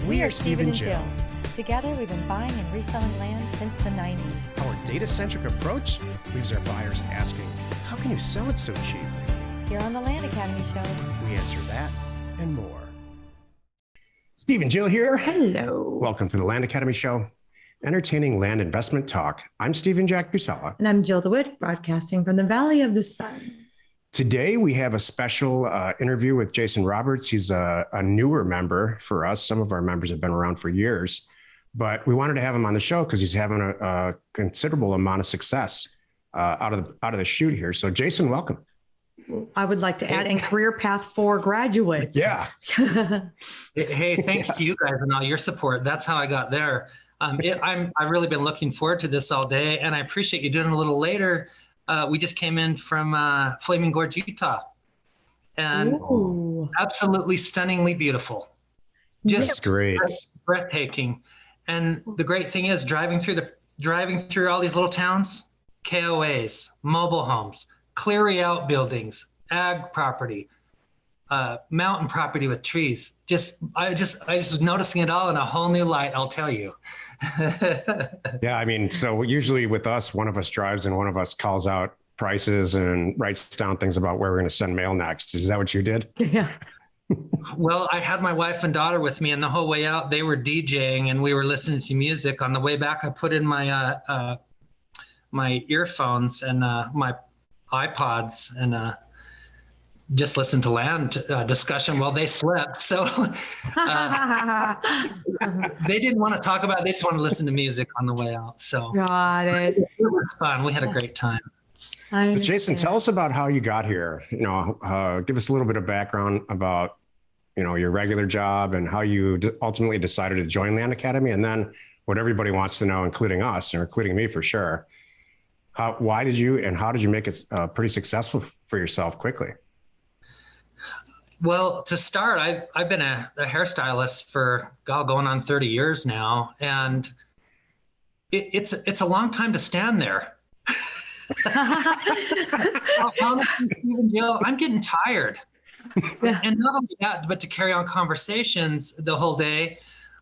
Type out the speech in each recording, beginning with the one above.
We are Steve and Jill. Together, we've been buying and reselling land since the 90s. Our data-centric approach leaves our buyers asking, how can you sell it so cheap? Here on the Land Academy Show, We answer that and more. Steve and Jill here. Hello. Welcome to the Land Academy Show, entertaining land investment talk. I'm Stephen Jack Busella. And I'm Jill DeWitt, broadcasting from the Valley of the Sun. Today, we have a special interview with Jason Roberts. He's a newer member for us. Some of our members have been around for years, but we wanted to have him on the show because he's having a considerable amount of success out of the chute here. So Jason, welcome. I would like to add in career path for graduates. Yeah. Hey, thanks to you guys and all your support. That's how I got there. I've really been looking forward to this all day, and I appreciate you doing it a little later. We just came in from Flaming Gorge, Utah, and absolutely stunningly beautiful. Just great, breathtaking. And the great thing is driving through all these little towns, KOAs, mobile homes, clear out buildings, ag property, mountain property with trees. I just was noticing it all in a whole new light, I'll tell you. Yeah, I mean, so usually with us, one of us drives and one of us calls out prices and writes down things about where we're going to send mail next. Is that what you did? Yeah. Well, I had my wife and daughter with me, and the whole way out, they were DJing and we were listening to music. On the way back, I put in my my earphones and my iPods and just listened to land discussion while they slept. So they didn't want to talk about it. They just want to listen to music on the way out. So got it. It was fun. We had a great time. So Jason, tell us about how you got here. Give us a little bit of background about, your regular job and how you ultimately decided to join Land Academy. And then what everybody wants to know, including us, or including me for sure. Why did you, and how did you make it pretty successful for yourself quickly? Well, to start, I've been a hairstylist for going on 30 years now, and it's a long time to stand there. Honestly, Steve and Jill, I'm getting tired. Yeah. And not only that, but to carry on conversations the whole day.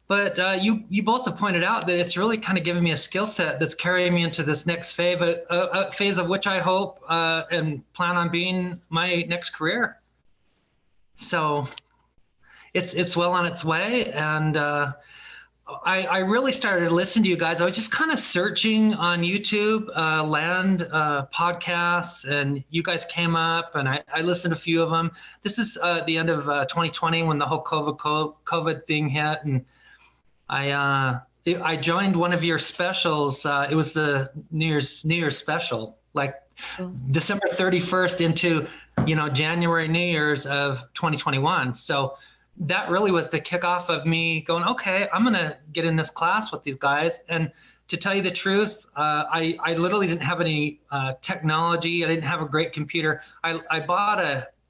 But you both have pointed out that it's really kind of given me a skill set that's carrying me into this next phase, a phase of which I hope and plan on being my next career. So it's well on its way. And I really started to listen to you guys. I was just kind of searching on YouTube, land podcasts, and you guys came up and I listened to a few of them. This is the end of 2020 when the whole COVID thing hit. And I joined one of your specials. It was the New Year's special, like December 31st into, January, New Year's of 2021. So that really was the kickoff of me going, okay, I'm going to get in this class with these guys. And to tell you the truth, I literally didn't have any technology. I didn't have a great computer. I bought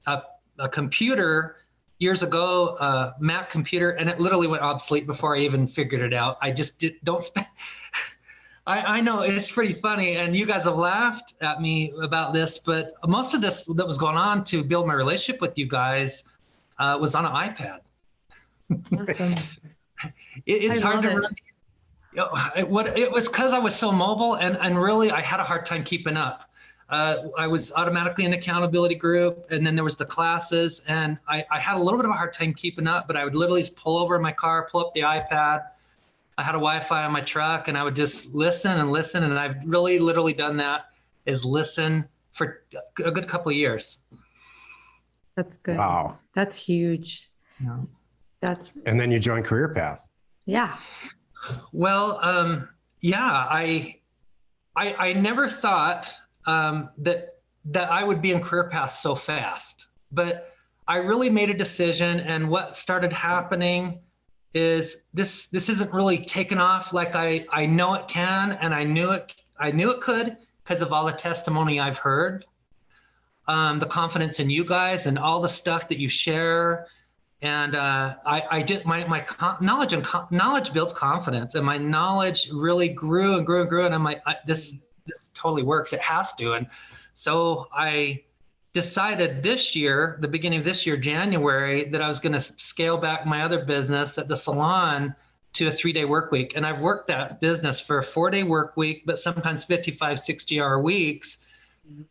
a computer years ago, a Mac computer, and it literally went obsolete before I even figured it out. I just don't spend. I know it's pretty funny, and you guys have laughed at me about this, but most of this that was going on to build my relationship with you guys was on an iPad. It's hard to run. It was because I was so mobile, and really I had a hard time keeping up. I was automatically in the accountability group, and then there was the classes, and I had a little bit of a hard time keeping up, but I would literally just pull over in my car, pull up the iPad. I had a Wi-Fi on my truck, and I would just listen, and I've really literally done that, is listen for a good couple of years. That's good. Wow. That's huge. Yeah. And then you joined Career Path. Yeah. Well, I never thought that I would be in Career Path so fast, but I really made a decision, and what started happening is this isn't really taken off like I know it can, and I knew it could because of all the testimony I've heard, the confidence in you guys and all the stuff that you share. And I did my knowledge builds confidence, and my knowledge really grew and grew and grew. And I'm like, this totally works. It has to. And so I decided this year, the beginning of this year, January, that I was going to scale back my other business at the salon to a 3-day work week. And I've worked that business for a 4-day work week, but sometimes 55, 60-hour weeks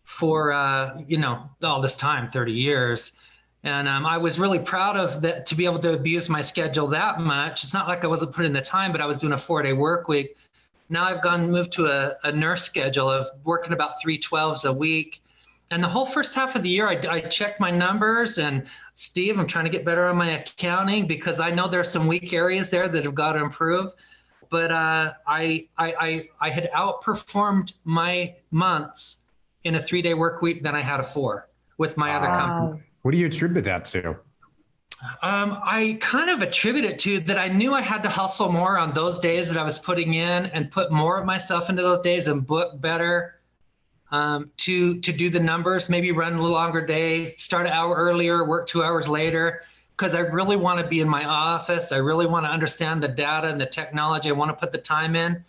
for, all this time, 30 years. And I was really proud of that, to be able to abuse my schedule that much. It's not like I wasn't putting the time, but I was doing a 4-day work week. Now I've moved to a nurse schedule of working about 3 12s a week. And the whole first half of the year, I checked my numbers, and Steve, I'm trying to get better on my accounting because I know there's some weak areas there that have got to improve. But I had outperformed my months in a 3-day work week than I had a 4 with my other company. What do you attribute that to? I kind of attribute it to that I knew I had to hustle more on those days that I was putting in and put more of myself into those days and book better. To do the numbers, maybe run a little longer day, start an hour earlier, work 2 hours later, because I really want to be in my office. I really want to understand the data and the technology. I want to put the time in.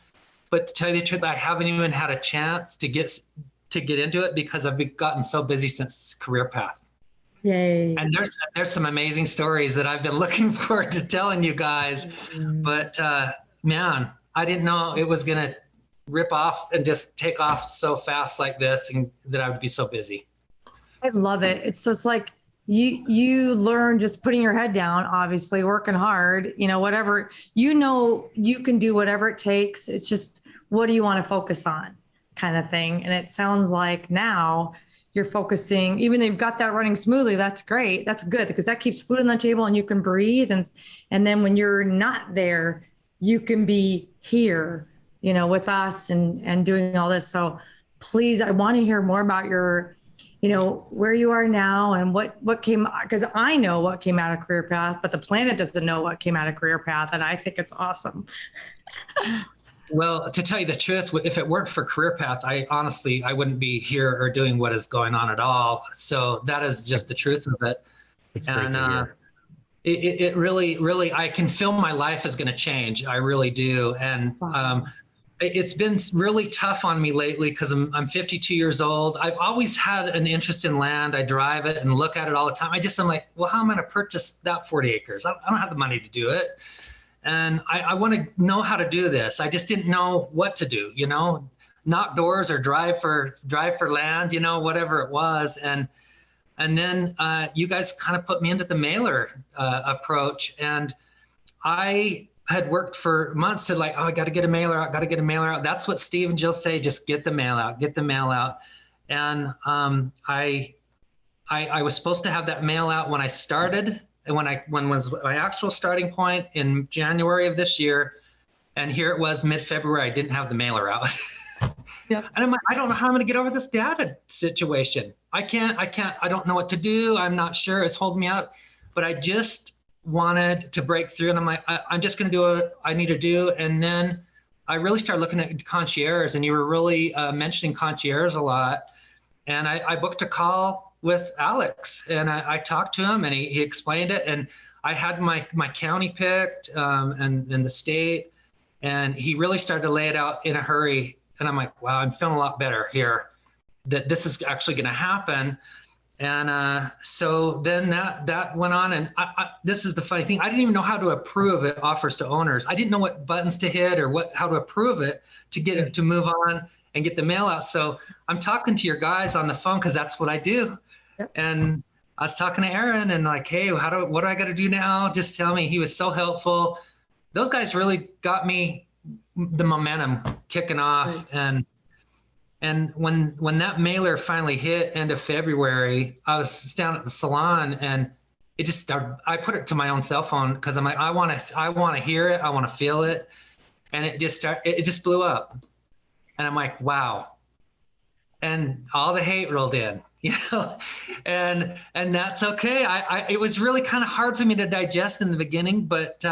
But to tell you the truth, I haven't even had a chance to get into it because I've gotten so busy since career path. Yay. And there's some amazing stories that I've been looking forward to telling you guys. But man, I didn't know it was going to rip off and just take off so fast like this, and that I would be so busy. I love it. It's like you learn just putting your head down, obviously working hard, whatever, you can do whatever it takes. It's just, what do you want to focus on kind of thing. And it sounds like now you're focusing, even though you've got that running smoothly, that's great. That's good because that keeps food on the table and you can breathe. And then when you're not there, you can be here, with us and doing all this. So please, I want to hear more about your, where you are now and what came, because I know what came out of Career Path, but the planet doesn't know what came out of Career Path. And I think it's awesome. Well, to tell you the truth, if it weren't for Career Path, I wouldn't be here or doing what is going on at all. So that is just the truth of it. It's great to hear. It really, I can feel my life is going to change. I really do. And it's been really tough on me lately because I'm 52 years old. I've always had an interest in land. I drive it and look at it all the time. I'm like, well, how am I going to purchase that 40 acres? I don't have the money to do it. And I want to know how to do this. I just didn't know what to do, knock doors or drive for land, whatever it was. And then you guys kind of put me into the mailer approach. And I had worked for months to I got to get a mailer out. That's what Steve and Jill say, just get the mail out. And I was supposed to have that mail out when I started, and when was my actual starting point in January of this year. And here it was mid-February, I didn't have the mailer out. Yep. And I'm like, I don't know how I'm going to get over this data situation. I don't know what to do. I'm not sure. It's holding me up, but I just wanted to break through. And I'm like, I'm just going to do what I need to do. And then I really started looking at concierge, and you were really mentioning concierge a lot. And I booked a call with Alex, and I talked to him, and he explained it. And I had my county picked and the state, and he really started to lay it out in a hurry. And I'm like, wow, I'm feeling a lot better here that this is actually going to happen. And so then that went on. And this is the funny thing. I didn't even know how to approve it, offers to owners. I didn't know what buttons to hit or how to approve it to get it to move on and get the mail out. So I'm talking to your guys on the phone because that's what I do. Yep. And I was talking to Aaron and like, hey, what do I got to do now? Just tell me. He was so helpful. Those guys really got me the momentum kicking off. Right. And when that mailer finally hit end of February, I was down at the salon, and it just started. I put it to my own cell phone because I'm like, I want to hear it, I want to feel it, and it just blew up, and I'm like, wow, and all the hate rolled in, and that's okay. It was really kind of hard for me to digest in the beginning, but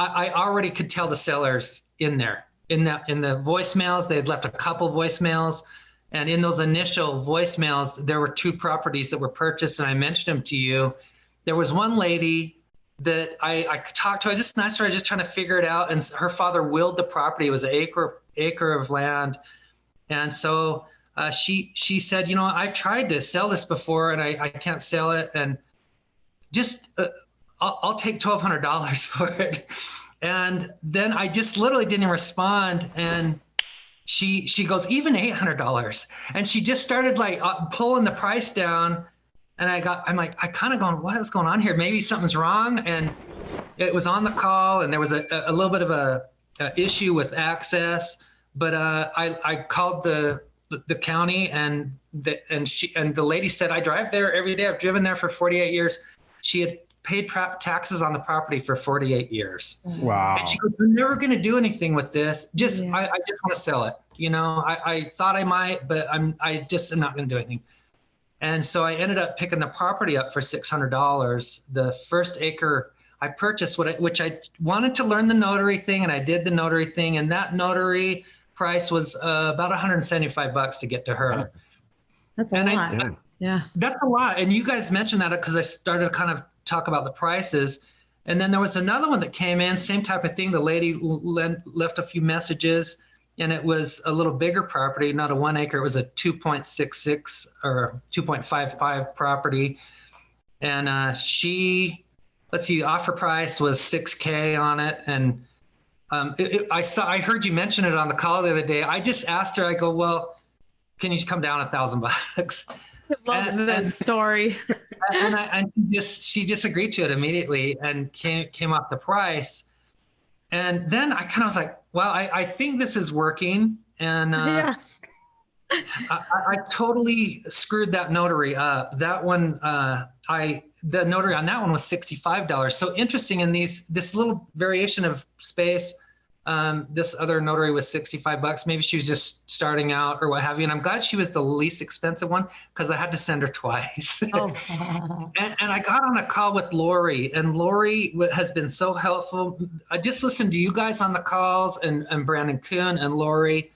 I already could tell the sellers in there. In the voicemails, they had left a couple voicemails, and in those initial voicemails, there were 2 properties that were purchased, and I mentioned them to you. There was one lady that I talked to. I just asked her, I was just trying to figure it out, and her father willed the property. It was an acre of land, and so she said, I've tried to sell this before and I can't sell it. And just, I'll take $1,200 for it. And then I just literally didn't respond. And she goes, even $800. And she just started like pulling the price down. And I'm like, I kind of going, what is going on here? Maybe something's wrong. And it was on the call and there was a little bit of a issue with access, but I called the county and the lady said, I drive there every day. I've driven there for 48 years. She had paid taxes on the property for 48 years. Wow. And she goes, I'm never going to do anything with this. I just want to sell it. I thought I might, but I just am not going to do anything. And so I ended up picking the property up for $600. The first acre I purchased, which I wanted to learn the notary thing, and I did the notary thing, and that notary price was about $175 to get to her. That's a lot. Yeah. That's a lot. And you guys mentioned that because I started to kind of talk about the prices. And then there was another one that came in, same type of thing. The lady left a few messages, and it was a little bigger property, not a 1 acre. It was a 2.66 or 2.55 property. And offer price was $6K on it. And I heard you mention it on the call the other day. I just asked her, I go, well, can you come down $1,000? I love this story. and she just agreed to it immediately and came off the price. And then I kind of was like, well, I think this is working. And I totally screwed that notary up. That one, the notary on that one was $65. So interesting in this little variation of space. This other notary was $65. Maybe she was just starting out or what have you. And I'm glad she was the least expensive one because I had to send her twice. Oh. and I got on a call with Lori, and Lori has been so helpful. I just listened to you guys on the calls and Brandon Kuhn and Lori.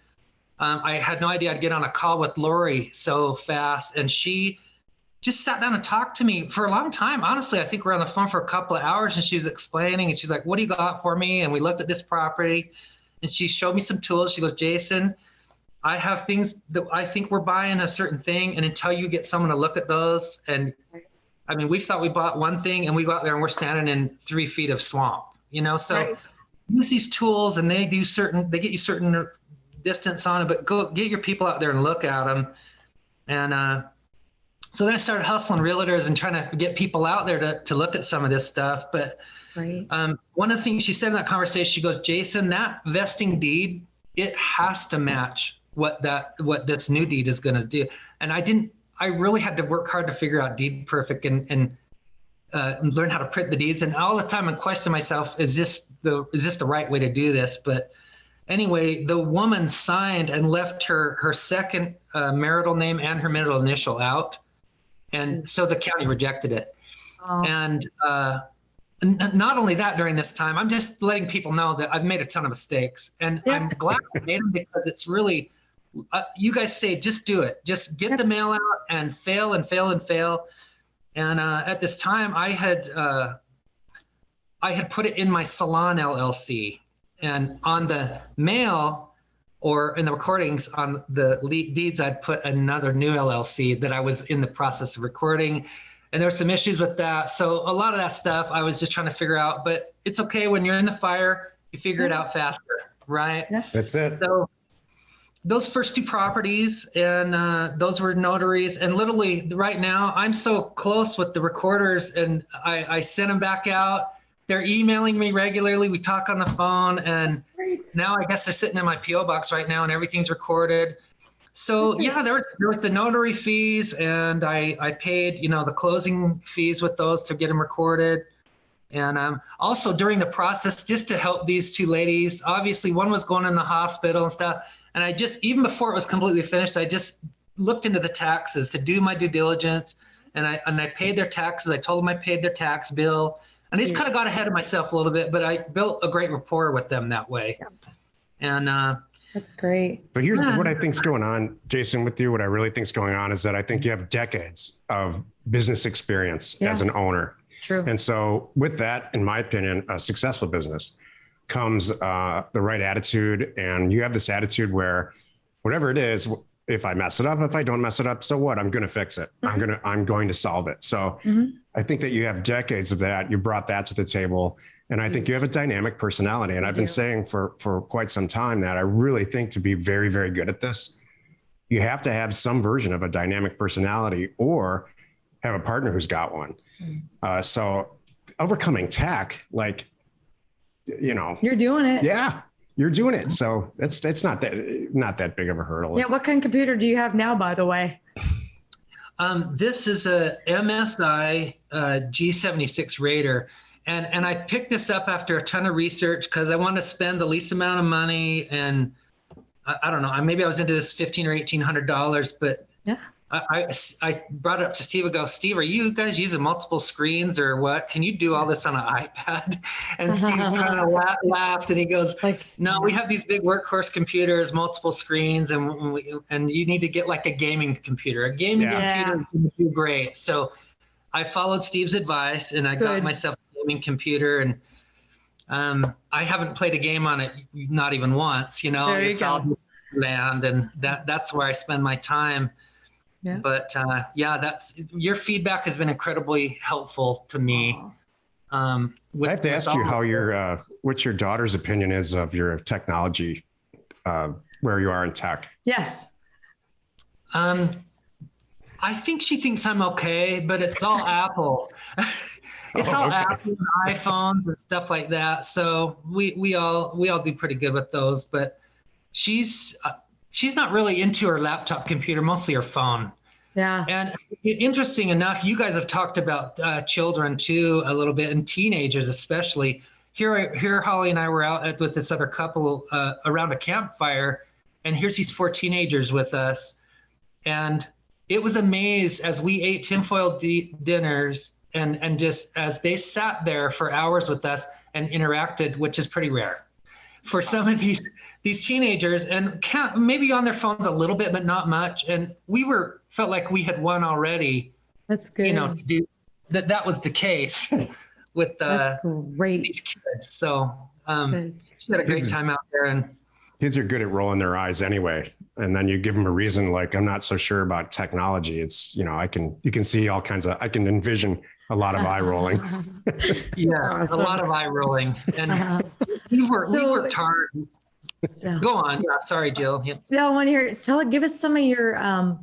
I had no idea I'd get on a call with Lori so fast. And she just sat down and talked to me for a long time. Honestly, I think we were on the phone for a couple of hours and she was explaining and she's like, what do you got for me? And we looked at this property and she showed me some tools. She goes, Jason, I have things that I think we're buying a certain thing. And until you get someone to look at those. And I mean, we thought we bought one thing and we go out there and we're standing in 3 feet of swamp, so use these tools and they get you certain distance on it, but go get your people out there and look at them. And, so then I started hustling realtors and trying to get people out there to look at some of this stuff. But one of the things she said in that conversation, she goes, Jason, that vesting deed, it has to match what this new deed is going to do. And I really had to work hard to figure out deed perfect and learn how to print the deeds. And all the time I'm questioning myself, is this the right way to do this? But anyway, the woman signed and left her second marital name and her middle initial out. And so the county rejected it. Oh. And not only that, during this time, I'm just letting people know that I've made a ton of mistakes. And I'm glad I made them because it's really, you guys say, just do it. Just get the mail out and fail and fail and fail. And at this time, I had put it in my salon LLC. And on the mail, or in the recordings on the deeds, I'd put another new LLC that I was in the process of recording. And there were some issues with that. So a lot of that stuff I was just trying to figure out, but it's okay when you're in the fire, you figure it out faster, right? Yeah. That's it. So those first 2 properties and those were notaries. And literally right now I'm so close with the recorders and I send them back out. They're emailing me regularly. We talk on the phone and now I guess they're sitting in my PO box right now and everything's recorded. So yeah, there was the notary fees and I paid, the closing fees with those to get them recorded. And also during the process, just to help these 2 ladies, obviously one was going in the hospital and stuff. And I just, even before it was completely finished, I just looked into the taxes to do my due diligence. And I paid their taxes. I told them I paid their tax bill. And I just kind of got ahead of myself a little bit, but I built a great rapport with them that way. And that's great. But here's what I think's going on, Jason, with you. What I really think's going on is that I think you have decades of business experience as an owner. True. And so with that, in my opinion, a successful business comes the right attitude. And you have this attitude where whatever it is, if I mess it up, if I don't mess it up, so what? I'm going to fix it. I'm going to solve it. So I think that you have decades of that. You brought that to the table. And I think you have a dynamic personality. And I've been saying for quite some time that I really think to be very, very good at this, you have to have some version of a dynamic personality or have a partner who's got one. So overcoming tech, like, you're doing it. Yeah, you're doing it. So it's not that big of a hurdle. Yeah. What kind of computer do you have now, by the way? This is a MSI G76 Raider. And I picked this up after a ton of research because I wanted to spend the least amount of money. And I don't know, maybe I was into this $1,500 or $1,800, but yeah. I brought it up to Steve. I go, Steve, are you guys using multiple screens or what? Can you do all this on an iPad? And Steve kind of laughed and he goes, no, we have these big workhorse computers, multiple screens, and you need to get like a gaming computer. A gaming computer is do great. So I followed Steve's advice and I got myself a gaming computer, and I haven't played a game on it, not even once, it's all land, and that's where I spend my time. Yeah. But that's your feedback has been incredibly helpful to me. I have to ask you how what your daughter's opinion is of your technology, where you are in tech. Yes. I think she thinks I'm okay, but it's all Apple. It's all Apple and iPhones and stuff like that. So we all do pretty good with those, but she's not really into her laptop computer, mostly her phone. Yeah. And interesting enough, you guys have talked about children too a little bit, and teenagers especially. Here, Holly and I were out with this other couple around a campfire, and here's these 4 teenagers with us, and it was a maze as we ate tinfoil dinners, and just as they sat there for hours with us and interacted, which is pretty rare for some of these teenagers, and maybe on their phones a little bit, but not much. And we felt like we had won already. That's good. To do that was the case with That's great. These kids. So she had a great time out there. And kids are good at rolling their eyes anyway. And then you give them a reason, like, I'm not so sure about technology. It's, you can see all kinds of, I can envision a lot of eye rolling. Yeah, a lot of eye rolling. And we worked hard. Yeah. Go on. Yeah, sorry, Jill. Yeah. No, I want to hear, give us some of your,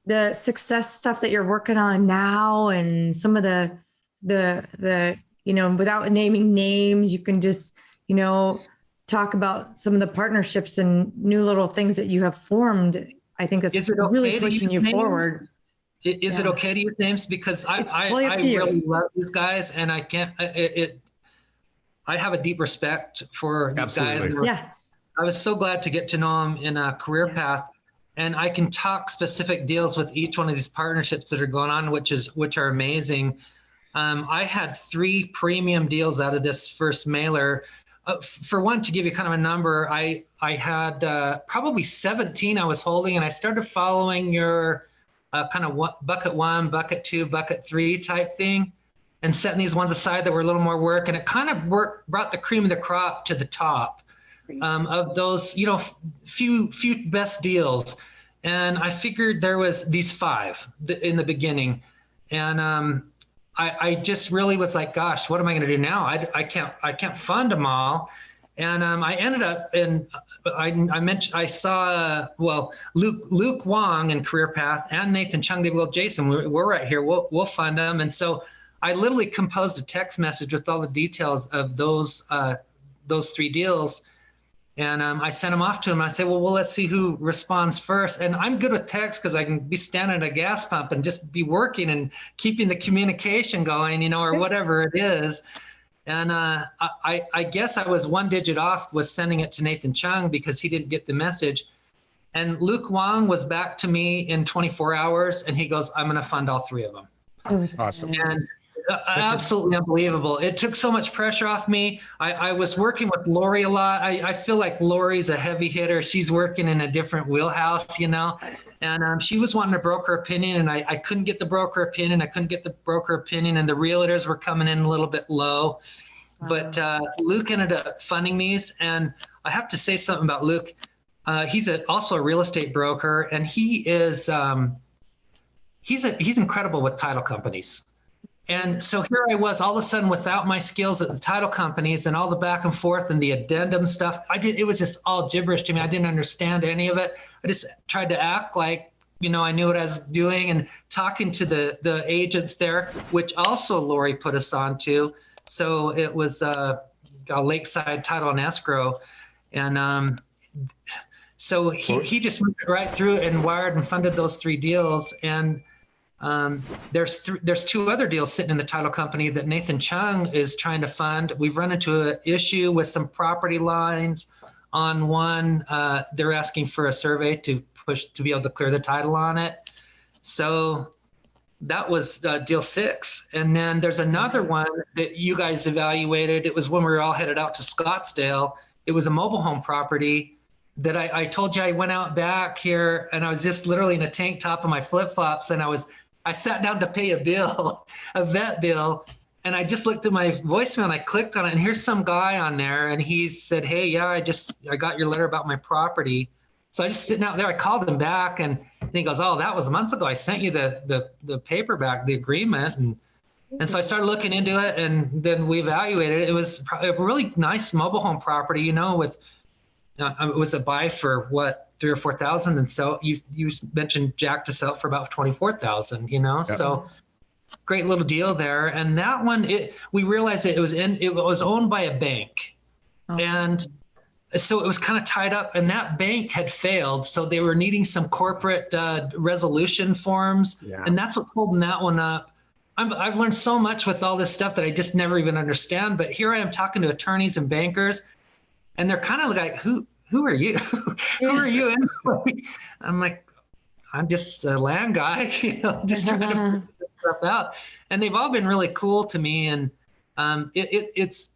the success stuff that you're working on now, and some of the, without naming names, you can just, talk about some of the partnerships and new little things that you have formed. I think that's really pushing you forward. Is it okay to use names? Because I really love these guys, and I can't, I have a deep respect for these guys. Yeah. I was so glad to get to know them in a career path, and I can talk specific deals with each one of these partnerships that are going on, which are amazing. I had 3 premium deals out of this first mailer. For one, to give you kind of a number, I had probably 17 I was holding, and I started following your kind of bucket 1, bucket 2, bucket 3 type thing, and setting these ones aside that were a little more work, and it kind of brought the cream of the crop to the top of those, few best deals. And I figured there was these 5 in the beginning, and I just really was like, gosh, what am I going to do now? I can't fund them all. And I ended up, and I saw, Luke Wong in Career Path and Nathan Chung. They go, Jason, we're right here. We'll fund them. And so I literally composed a text message with all the details of those 3 deals. And I sent them off to him. I said, well, let's see who responds first. And I'm good with text because I can be standing at a gas pump and just be working and keeping the communication going, or whatever it is. And I guess I was 1 digit off with sending it to Nathan Chung because he didn't get the message. And Luke Wong was back to me in 24 hours, and he goes, I'm going to fund all 3 of them. Oh, awesome. And absolutely unbelievable. It took so much pressure off me. I was working with Lori a lot. I feel like Lori's a heavy hitter. She's working in a different wheelhouse, and she was wanting a broker opinion, and I couldn't get the broker opinion. And the realtors were coming in a little bit low. But Luke ended up funding these, and I have to say something about Luke. He's also a real estate broker, and he is he's incredible with title companies. And so here I was all of a sudden without my skills at the title companies and all the back and forth and the addendum stuff. It was just all gibberish to me. I didn't understand any of it. I just tried to act like, I knew what I was doing, and talking to the agents there, which also Lori put us on to. So it was a Lakeside Title and Escrow. And so he just moved it right through and wired and funded those 3 deals. And there's 2 other deals sitting in the title company that Nathan Chung is trying to fund. We've run into an issue with some property lines on one. They're asking for a survey to be able to clear the title on it. So that was deal 6. And then there's another one that you guys evaluated. It was when we were all headed out to Scottsdale. It was a mobile home property that I told you I went out back here, and I was just literally in a tank top and my flip-flops, and I sat down to pay a bill, a vet bill, and I just looked at my voicemail and I clicked on it, and here's some guy on there, and he said, hey, yeah, I got your letter about my property. So I just sitting out there, I called him back, and he goes, oh, that was months ago. I sent you the paperback, the agreement. And so I started looking into it, and then we evaluated it. It was a really nice mobile home property, with, it was a buy for what, 3,000 or 4,000. And so you mentioned Jack to sell for about 24,000, Yep. So great little deal there. And that one, we realized that it was owned by a bank. Oh. And so it was kind of tied up, and that bank had failed. So they were needing some corporate resolution forms. Yeah. And that's what's holding that one up. I've learned so much with all this stuff that I just never even understand. But here I am talking to attorneys and bankers, and they're kind of like, who are you? Who are you anyway? I'm like, I'm just a land guy, just trying to figure stuff out. And they've all been really cool to me. And it's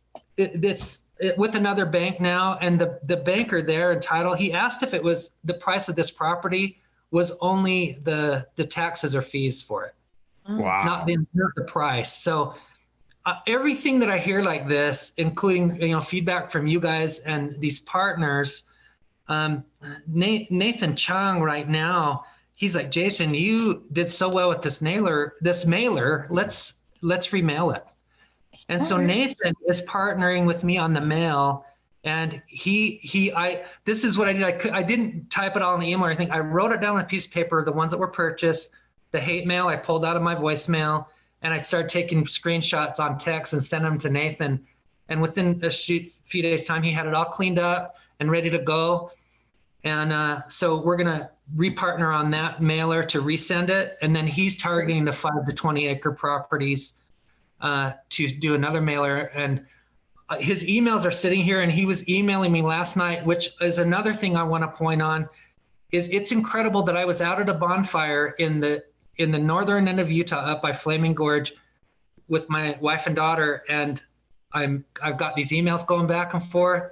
with another bank now, and the banker there in title, he asked if it was the price of this property was only the taxes or fees for it. Wow. Not the price. So everything that I hear like this, including feedback from you guys and these partners, Nathan Chung right now, he's like, Jason, you did so well with this mailer. Let's remail it. And so Nathan is partnering with me on the mail, and this is what I did. I didn't type it all in the email or anything. I wrote it down on a piece of paper, the ones that were purchased. The hate mail I pulled out of my voicemail, and I started taking screenshots on text and sent them to Nathan. And within a few days' time, he had it all cleaned up and ready to go. And so we're going to repartner on that mailer to resend it. And then he's targeting the 5 to 20 acre properties to do another mailer. And his emails are sitting here, and he was emailing me last night, which is another thing I want to point on. It's incredible that I was out at a bonfire in the northern end of Utah, up by Flaming Gorge, with my wife and daughter, and I've got these emails going back and forth.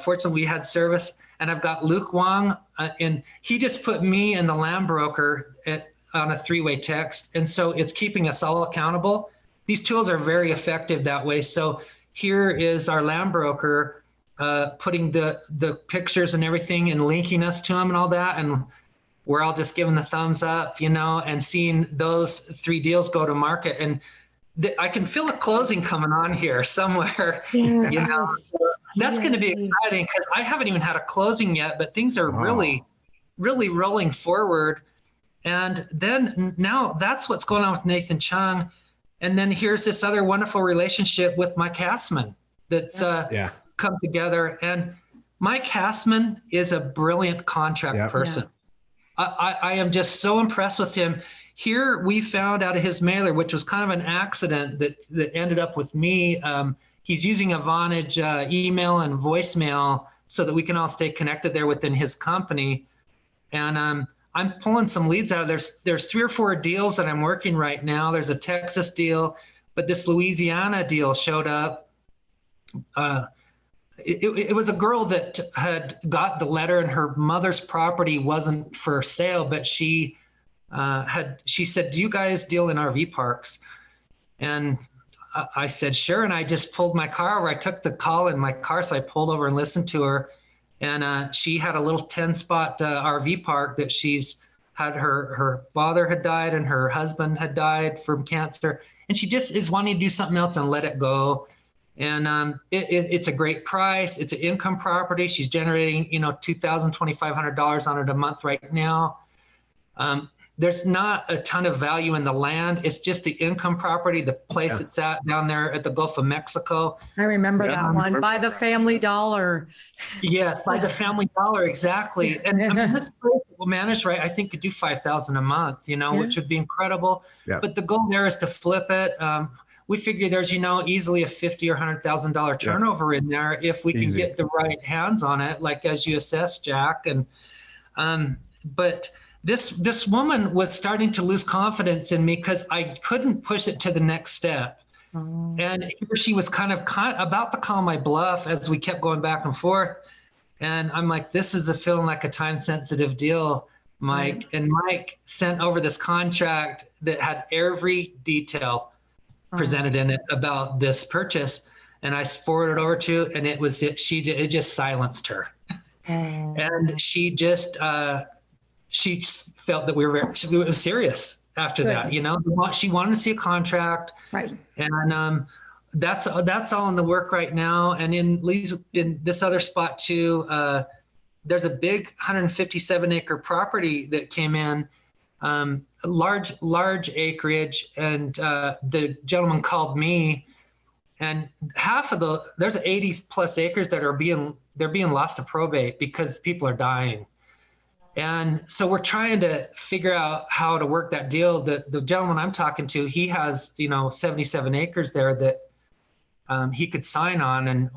Fortunately, we had service, and I've got Luke Wong, and he just put me and the land broker on a 3-way text, and so it's keeping us all accountable. These tools are very effective that way. So here is our land broker putting the pictures and everything and linking us to them and all that, and we're all just giving the thumbs up, and seeing those 3 deals go to market. And I can feel a closing coming on here somewhere, That's going to be exciting, because I haven't even had a closing yet, but things are really, really rolling forward. And then now that's what's going on with Nathan Chung. And then here's this other wonderful relationship with Mike Hassman that's come together. And Mike Hassman is a brilliant contract person. Yeah. I am just so impressed with him. Here we found out of his mailer, which was kind of an accident that ended up with me. He's using a Vonage email and voicemail so that we can all stay connected there within his company. And I'm pulling some leads out. There's 3 or 4 deals that I'm working right now. There's a Texas deal, but this Louisiana deal showed up. It was a girl that had got the letter, and her mother's property wasn't for sale, but she said, do you guys deal in RV parks? And I said, sure. And I just pulled my car over. I took the call in my car, so I pulled over and listened to her. And she had a little 10-spot RV park that she's had. Her father had died and her husband had died from cancer. And she just is wanting to do something else and let it go. And it's a great price. It's an income property. She's generating, $2,000, $2,500 on it a month right now. There's not a ton of value in the land. It's just the income property, the place it's at down there at the Gulf of Mexico. I remember that one, by the Family Dollar. Yes, by the Family Dollar, exactly. And I mean, this place will manage right, I think could do $5,000 a month, which would be incredible. Yeah. But the goal there is to flip it. We figure there's, easily a $50,000 or $100,000 turnover in there if we can get the right hands on it, like as you assess, Jack. And but this woman was starting to lose confidence in me because I couldn't push it to the next step. Oh. And here she was kind of about to call my bluff as we kept going back and forth. And I'm like, this is feeling like a time-sensitive deal, Mike. And Mike sent over this contract that had every detail presented in it about this purchase. And I forwarded it over to, and it just silenced her. And she just, she felt that it was serious after that, she wanted to see a contract. Right. And that's all in the work right now. And in this other spot too, there's a big 157 acre property that came in, large acreage. And the gentleman called me, and there's 80 plus acres that are being lost to probate because people are dying. And so we're trying to figure out how to work that deal. The gentleman I'm talking to, he has, 77 acres there that he could sign on, and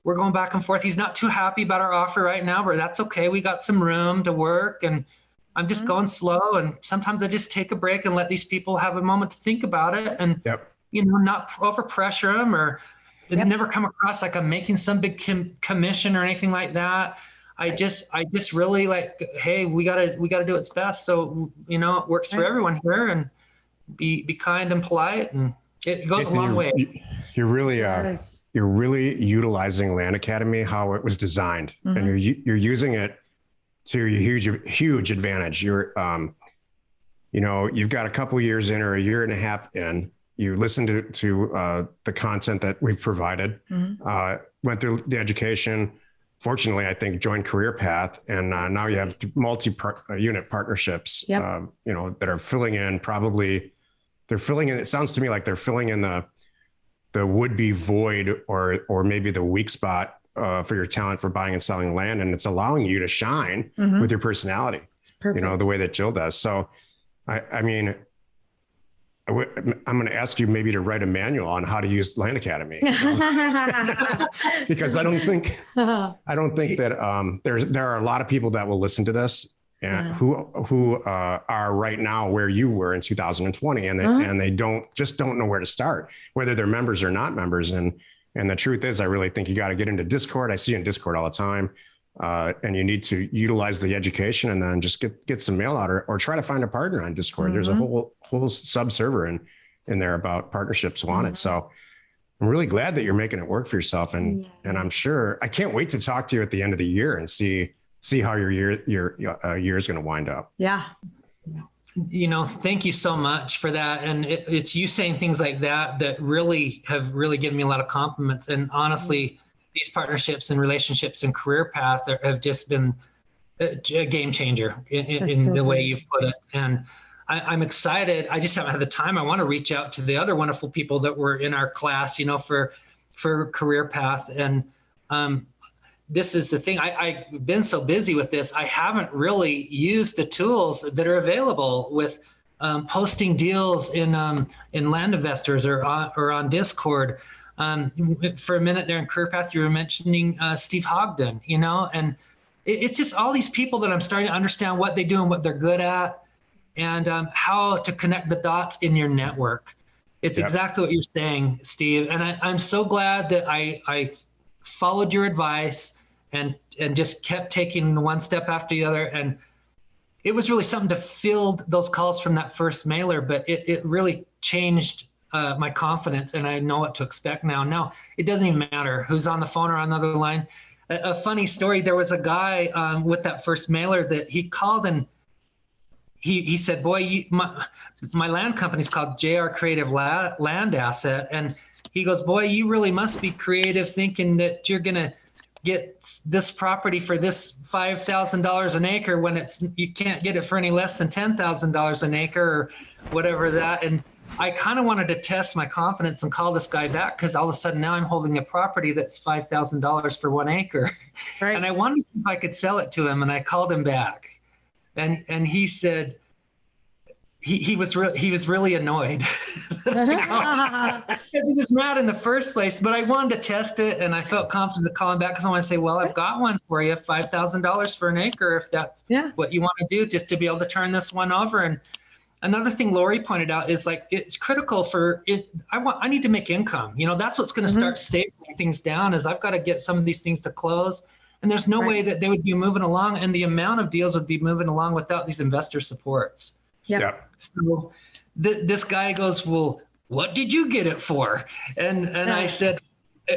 we're going back and forth. He's not too happy about our offer right now, but that's okay. We got some room to work, and I'm just going slow. And sometimes I just take a break and let these people have a moment to think about it, and not overpressure them or never come across like I'm making some big commission or anything like that. I just really like, hey, we gotta do what's best. So, it works for everyone here, and be kind and polite, and it goes a long way. You're really utilizing Land Academy how it was designed, and you're using it to your huge advantage. You're, you've got a couple of years in or a year and a half in. You listened to the content that we've provided, went through the education. Fortunately, I think joined Career Path, and now you have multi-unit partnerships, that are filling in. They're filling in. It sounds to me like they're filling in the would-be void or maybe the weak spot for your talent for buying and selling land, and it's allowing you to shine with your personality. It's perfect. The way that Jill does. So, I mean, I'm going to ask you maybe to write a manual on how to use Land Academy, because I don't think that there are a lot of people that will listen to this and who are right now where you were in 2020, and they don't know where to start, whether they're members or not members. And the truth is, I really think you got to get into Discord. I see you in Discord all the time. And you need to utilize the education, and then just get some mail out or try to find a partner on Discord. There's a whole sub server in there about partnerships wanted. So I'm really glad that you're making it work for yourself. And I'm sure I can't wait to talk to you at the end of the year and see how your year is going to wind up. Yeah. Thank you so much for that. And it's you saying things like that really have really given me a lot of compliments. And honestly, these partnerships and relationships and Career Path have just been a game changer in the way you've put it. And I'm excited. I just haven't had the time. I want to reach out to the other wonderful people that were in our class, for Career Path. And this is the thing. I've been so busy with this. I haven't really used the tools that are available with posting deals in Land Investors or on Discord. For a minute there in Career Path, you were mentioning Steve Hogden, and it's just all these people that I'm starting to understand what they do and what they're good at, and how to connect the dots in your network. It's exactly what you're saying, Steve. And I'm so glad that I followed your advice and just kept taking one step after the other. And it was really something to field those calls from that first mailer, but it really changed my confidence, and I know what to expect now. Now, it doesn't even matter who's on the phone or on the other line. a funny story. There was a guy with that first mailer that he called, and he said, boy, my land company's called JR Creative Land Asset. And he goes, boy, you really must be creative thinking that you're going to get this property for this $5,000 an acre when you can't get it for any less than $10,000 an acre or whatever that. And I kind of wanted to test my confidence and call this guy back, because all of a sudden now I'm holding a property that's $5,000 for 1 acre. Right. And I wanted to see if I could sell it to him, and I called him back. And he said he was really annoyed because he was mad in the first place. But I wanted to test it, and I felt confident to call him back because I want to say, well, I've got one for you, $5,000 for an acre, if that's what you want to do, just to be able to turn this one over. And another thing Lori pointed out is, like, it's critical for it. I need to make income. That's what's going to start stabilizing things down. Is I've got to get some of these things to close. And there's no way that they would be moving along, and the amount of deals would be moving along without these investor supports. Yeah. So this guy goes, well, what did you get it for? And I said,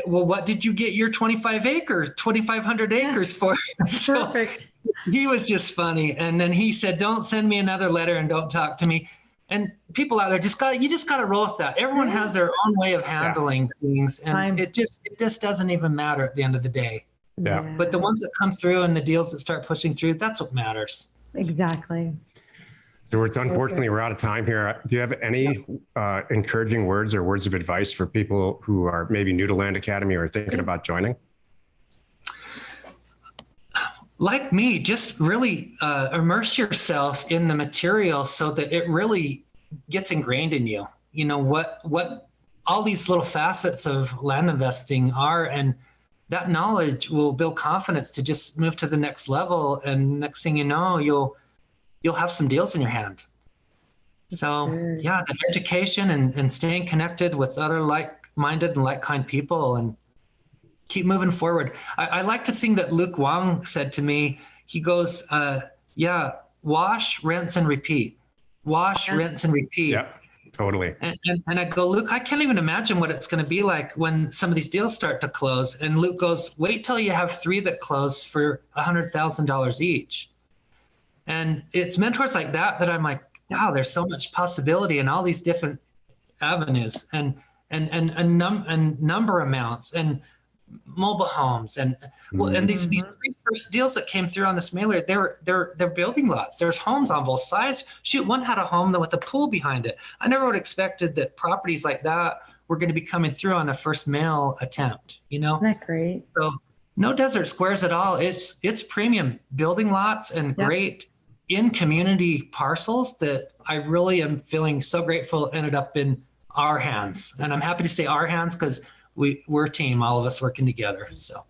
well, what did you get your 2,500 acres for? So Perfect. He was just funny. And then he said, don't send me another letter and don't talk to me. And people out there you just got to roll with that. Everyone has their own way of handling things. And it just doesn't even matter at the end of the day. Yeah. But the ones that come through and the deals that start pushing through, that's what matters. Exactly. So unfortunately, we're out of time here. Do you have any encouraging words or words of advice for people who are maybe new to Land Academy or thinking about joining? Like me, just really immerse yourself in the material so that it really gets ingrained in you. What all these little facets of land investing are, and that knowledge will build confidence to just move to the next level. And next thing you know, you'll have some deals in your hand. So the education and staying connected with other like-minded and like-kind people, and keep moving forward. I like to think that Luke Wong said to me, he goes, wash, rinse, and repeat. Wash, rinse, and repeat. Yeah. Totally. And I go, Luke, I can't even imagine what it's going to be like when some of these deals start to close. And Luke goes, wait till you have 3 that close for $100,000 each. And it's mentors like that I'm like, wow, there's so much possibility in all these different avenues and number amounts and mobile homes and these 3 first deals that came through on this mailer, they're building lots. There's homes on both sides. Shoot, one had a home with a pool behind it. I never would have expected that properties like that were going to be coming through on a first mail attempt. Isn't that great? So no desert squares at all. It's premium building lots and great in community parcels that I really am feeling so grateful ended up in our hands. And I'm happy to say our hands because we're a team, all of us working together. So,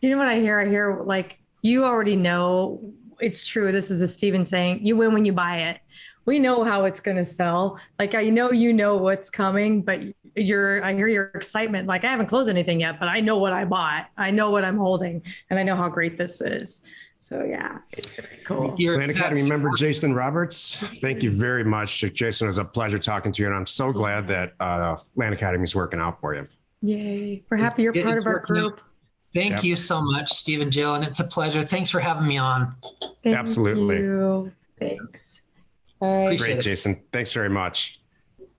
you know what I hear? I hear, like, you already know it's true. This is the Steven saying, you win when you buy it. We know how it's going to sell. Like, I know, what's coming, but I hear your excitement. Like, I haven't closed anything yet, but I know what I bought. I know what I'm holding, and I know how great this is. So yeah, it's very cool. Land Academy member Jason Roberts, thank you very much. Jason, it was a pleasure talking to you, and I'm so glad that Land Academy is working out for you. Yay. We're happy you're part of our group. Thank you so much, Steve and Jill, and it's a pleasure. Thanks for having me on. Absolutely. You. Thanks. All right. Great, Jason. Thanks very much.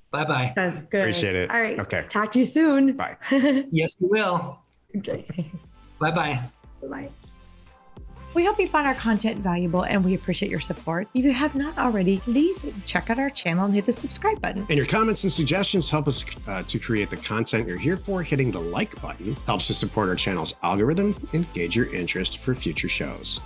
Bye-bye. That's good. Appreciate it. All right. Okay. Talk to you soon. Bye. Yes, we will. Okay. Bye-bye. Bye-bye. We hope you found our content valuable and we appreciate your support. If you have not already, please check out our channel and hit the subscribe button. And your comments and suggestions help us to create the content you're here for. Hitting the like button helps to support our channel's algorithm and gauge your interest for future shows.